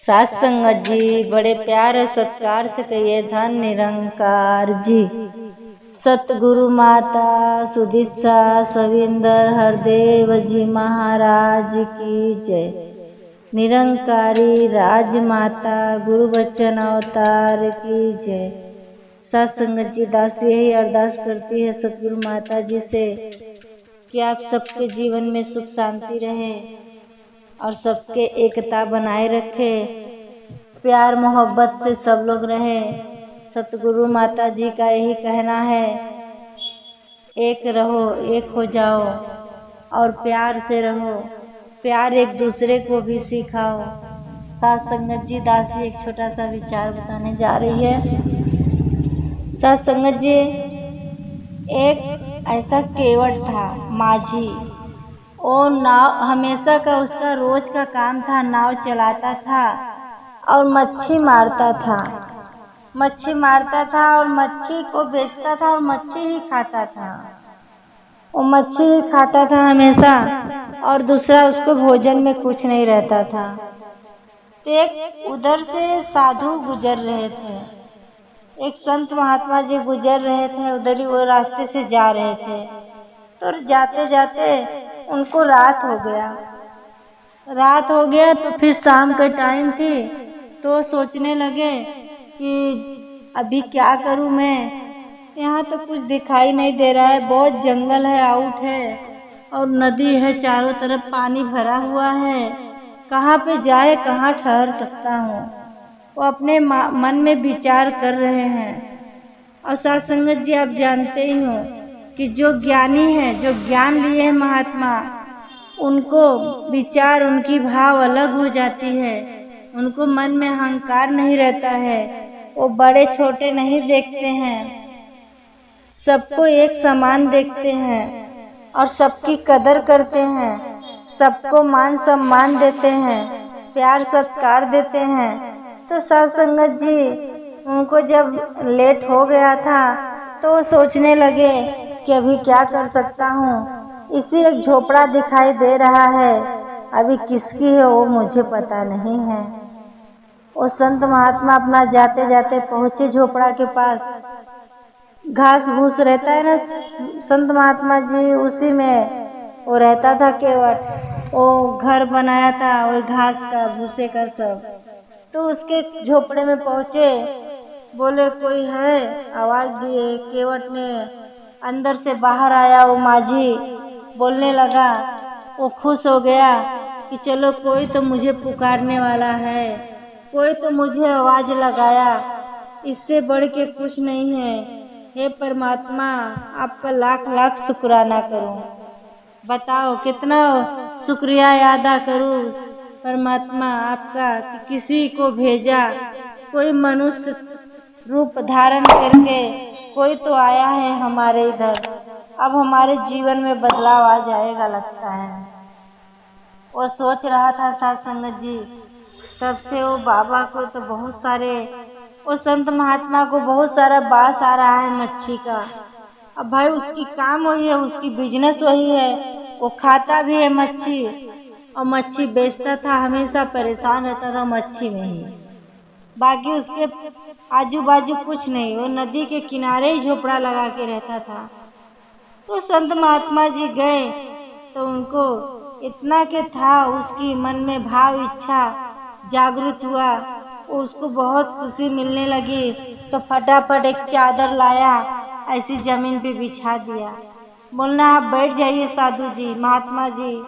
सास संगत जी बड़े प्यार और सत्कार से कहिए धन निरंकार जी। सतगुरु माता सुदिशा सविंदर हरदेव जी महाराज की जय। निरंकारी राजमाता गुरु बच्चन अवतार की जय। सास संगत जी दासी यही अरदास करती है सतगुरु माता जी से कि आप सबके जीवन में सुख शांति रहे और सबके एकता बनाए रखे, प्यार मोहब्बत से सब लोग रहे। सतगुरु माता जी का यही कहना है, एक रहो, एक हो जाओ और प्यार से रहो, प्यार एक दूसरे को भी सिखाओ। सास संगत जी दासी एक छोटा सा विचार बताने जा रही है। सास संगत जी, एक ऐसा केवट था माझी, वो नाव हमेशा का उसका रोज का काम था, नाव चलाता था और मच्छी मारता था। मच्छी मारता था और मच्छी को बेचता था और मच्छी ही खाता था। वो मच्छी ही खाता था हमेशा और दूसरा उसको भोजन में कुछ नहीं रहता था। एक उधर से साधु गुजर रहे थे, एक संत महात्मा जी गुजर रहे थे, उधर ही वो रास्ते से जा रहे थे। तो जाते जाते उनको रात हो गया। रात हो गया तो फिर शाम का टाइम थी, तो सोचने लगे कि अभी क्या करूं मैं, यहाँ तो कुछ दिखाई नहीं दे रहा है, बहुत जंगल है, आउट है और नदी है, चारों तरफ पानी भरा हुआ है, कहाँ पे जाए, कहाँ ठहर सकता हूँ। वो अपने मन में विचार कर रहे हैं। और साथ संगत जी आप जानते ही हो कि जो ज्ञानी है, जो ज्ञान लिए हैं महात्मा, उनको विचार, उनकी भाव अलग हो जाती है। उनको मन में अहंकार नहीं रहता है, वो बड़े छोटे नहीं देखते हैं, सबको एक समान देखते हैं और सबकी कदर करते हैं, सबको मान सम्मान देते हैं, प्यार सत्कार देते हैं। तो साथ संगत जी उनको जब लेट हो गया था तो वो सोचने लगे कि अभी क्या कर सकता हूँ। इसी एक झोपड़ा दिखाई दे रहा है, अभी किसकी है वो मुझे पता नहीं है। वो संत महात्मा अपना जाते जाते पहुंचे झोपड़ा के पास। घास भूस रहता है ना, संत महात्मा जी उसी में वो रहता था केवट, वो घर बनाया था वही घास का भूसे का सब। तो उसके झोपड़े में पहुंचे, बोले कोई है, आवाज दिए, केवट ने अंदर से बाहर आया। वो माझी बोलने लगा, वो खुश हो गया कि चलो कोई तो मुझे पुकारने वाला है, कोई तो मुझे आवाज लगाया, इससे बढ़ के कुछ नहीं है। हे परमात्मा, आपका लाख लाख शुक्राना करूं। बताओ कितना शुक्रिया अदा करूं परमात्मा आपका कि किसी को भेजा, कोई मनुष्य रूप धारण करके कोई तो आया है हमारे इधर। अब हमारे जीवन में बदलाव आ जाएगा लगता है। वो सोच रहा था साथ संगत जी, तब से वो बाबा को तो बहुत सारे, वो संत महात्मा को बहुत सारा बास आ रहा है मच्छी का। अब भाई उसकी काम वही है, उसकी बिजनेस वही है, वो खाता भी है मच्छी और मच्छी बेचता था, हमेशा परेशान रहता था मच्छी में ही, बाकी उसके आजू बाजू कुछ नहीं। वो नदी के किनारे ही झोपड़ा लगा के रहता था। तो संत महात्मा जी गए तो उनको इतना के था, उसकी मन में भाव इच्छा जागृत हुआ, उसको बहुत खुशी मिलने लगी। तो फटाफट एक चादर लाया, ऐसी जमीन पे बिछा दिया, बोलना आप बैठ जाइए साधु जी, महात्मा जी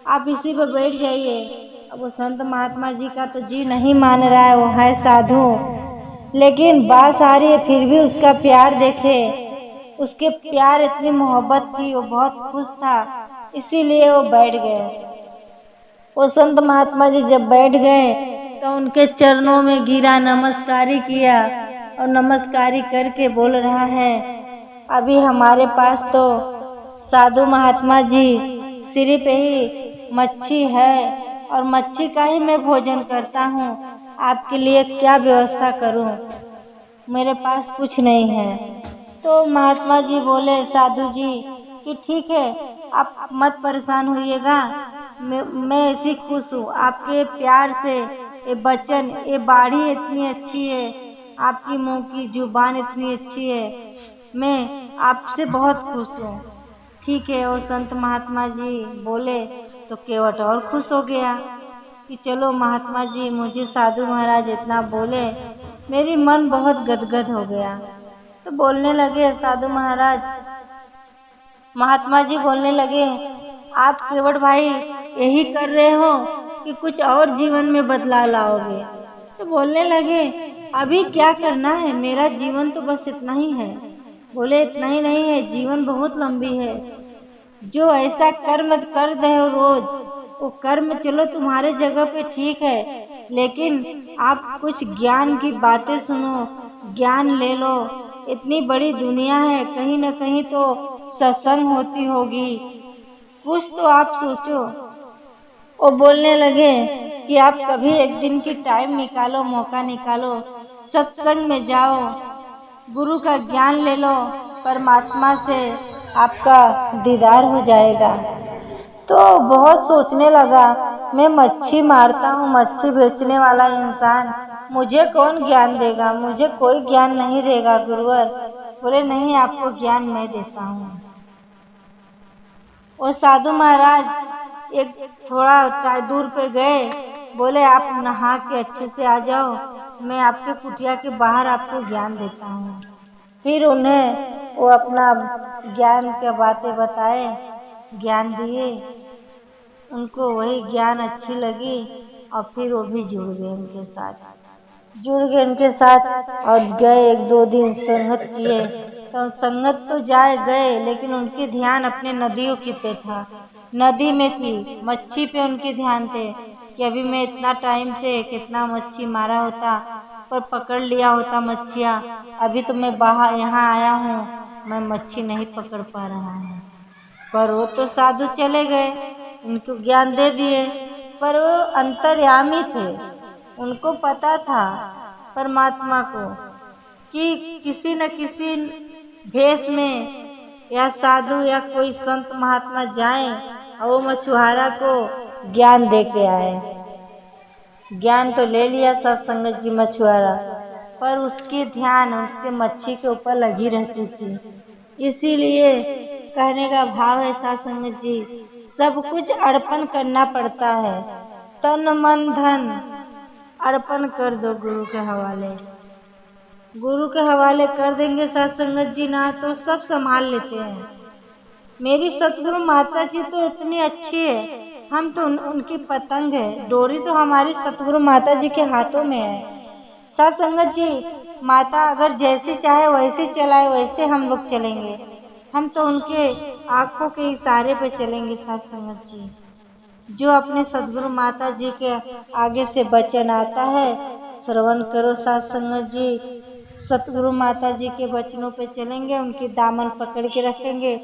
आप इसी पे बैठ जाइए। अब वो संत महात्मा जी का तो जी नहीं मान रहा है, वो है साधु, लेकिन बात आ रही है, फिर भी उसका प्यार देखे, उसके प्यार इतनी मोहब्बत थी, वो बहुत खुश था, इसीलिए वो बैठ गए। वो संत महात्मा जी जब बैठ गए तो उनके चरणों में गिरा, नमस्कारी किया और नमस्कारी करके बोल रहा है, अभी हमारे पास तो साधु महात्मा जी सिर्फ ही मच्छी है और मच्छी का ही मैं भोजन करता हूँ, आपके लिए क्या व्यवस्था करूँ, मेरे पास कुछ नहीं है। तो महात्मा जी बोले साधु जी कि ठीक है, आप मत परेशान होइएगा, मैं ऐसी खुश हूँ, आपके प्यार से ये बचन, ये बाड़ी इतनी अच्छी है, आपकी मुंह की जुबान इतनी अच्छी है, मैं आपसे बहुत खुश हूँ। ठीक है, वो संत महात्मा जी बोले तो केवट और खुश हो गया कि चलो महात्मा जी, मुझे साधु महाराज इतना बोले, मेरी मन बहुत गदगद हो गया। तो बोलने लगे साधु महाराज, महात्मा जी बोलने लगे, आप केवट भाई यही कर रहे हो कि कुछ और जीवन में बदलाव लाओगे? तो बोलने लगे, अभी क्या करना है, मेरा जीवन तो बस इतना ही है। बोले, इतना ही नहीं है, जीवन बहुत लंबी है। जो ऐसा कर्म कर रहे हो रोज, वो कर्म चलो तुम्हारे जगह पे ठीक है, लेकिन आप कुछ ज्ञान की बातें सुनो, ज्ञान ले लो। इतनी बड़ी दुनिया है, कहीं न कहीं तो सत्संग होती होगी, कुछ तो आप सोचो। वो बोलने लगे कि आप कभी एक दिन की टाइम निकालो, मौका निकालो, सत्संग में जाओ, गुरु का ज्ञान ले लो, परमात्मा से आपका दीदार हो जाएगा। तो बहुत सोचने लगा, मैं मच्छी मारता हूँ, मच्छी बेचने वाला इंसान, मुझे कौन ज्ञान देगा? मुझे कोई ज्ञान नहीं देगा गुरुवर। बोले, नहीं, आपको ज्ञान मैं देता हूँ। वो साधु महाराज एक थोड़ा दूर पे गए, बोले, आप नहा के अच्छे से आ जाओ, मैं आपके कुटिया के बाहर आपको ज्ञान देता हूँ। फिर उन्हें वो अपना ज्ञान की बातें बताए, ज्ञान दिए, उनको वही ज्ञान अच्छी लगी और फिर वो भी जुड़ गए उनके साथ, और गए, एक दो दिन संगत किए। तो संगत तो जाए गए, लेकिन उनके ध्यान अपने नदियों की पे था, नदी में थी, मच्छी पे उनके ध्यान थे कि अभी मैं इतना टाइम से कितना मच्छी मारा होता, पर पकड़ लिया होता मच्छियाँ। अभी तो मैं बाहर यहाँ आया हूँ, मैं मच्छी नहीं पकड़ पा रहा हूँ। पर वो तो साधु चले गए, उनको ज्ञान दे दिए, पर वो अंतर्यामी थे, उनको पता था परमात्मा को कि किसी न किसी भेष में या साधु या कोई संत महात्मा जाए और वो मछुआरा को ज्ञान दे के आए। ज्ञान तो ले लिया सत्संगत जी मछुआरा, पर उसकी ध्यान उसके मच्छी के ऊपर लगी रहती थी। इसीलिए कहने का भाव है सत्संगत जी, सब कुछ अर्पण करना पड़ता है, तन मन धन अर्पण कर दो गुरु के हवाले। गुरु के हवाले कर देंगे सत्संगत जी ना, तो सब संभाल लेते हैं। मेरी सतगुरु माता जी तो इतनी अच्छी है, हम तो उनकी पतंग है, डोरी तो हमारी सतगुरु माता जी के हाथों में है। सत्संगत जी, माता अगर जैसी चाहे वैसी चलाए, वैसे हम लोग चलेंगे, हम तो उनके आंखों के इशारे पे चलेंगे। सत्संगत जी, जो अपने सदगुरु माता जी के आगे से वचन आता है, श्रवण करो सत्संगत जी, सतगुरु माता जी के वचनों पे चलेंगे, उनकी दामन पकड़ के रखेंगे,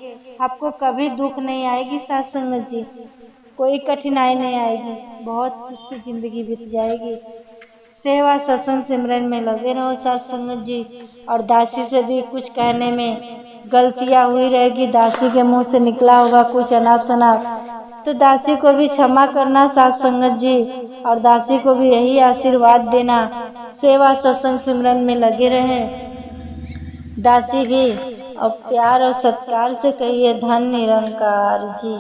आपको कभी दुख नहीं आएगी सत्संगत जी, कोई कठिनाई नहीं आएगी, बहुत खुश से जिंदगी बीत जाएगी। सेवा सत्संग सिमरन में लगे रहो सत्संगत जी, और दासी से भी कुछ कहने में गलतियां हुई रहेगी, दासी के मुंह से निकला होगा कुछ अनाप शनाप, तो दासी को भी क्षमा करना सत्संगत जी, और दासी को भी यही आशीर्वाद देना, सेवा सत्संग सिमरन में लगे रहें। दासी भी और प्यार और सत्कार से कहिए, धन निरंकार जी।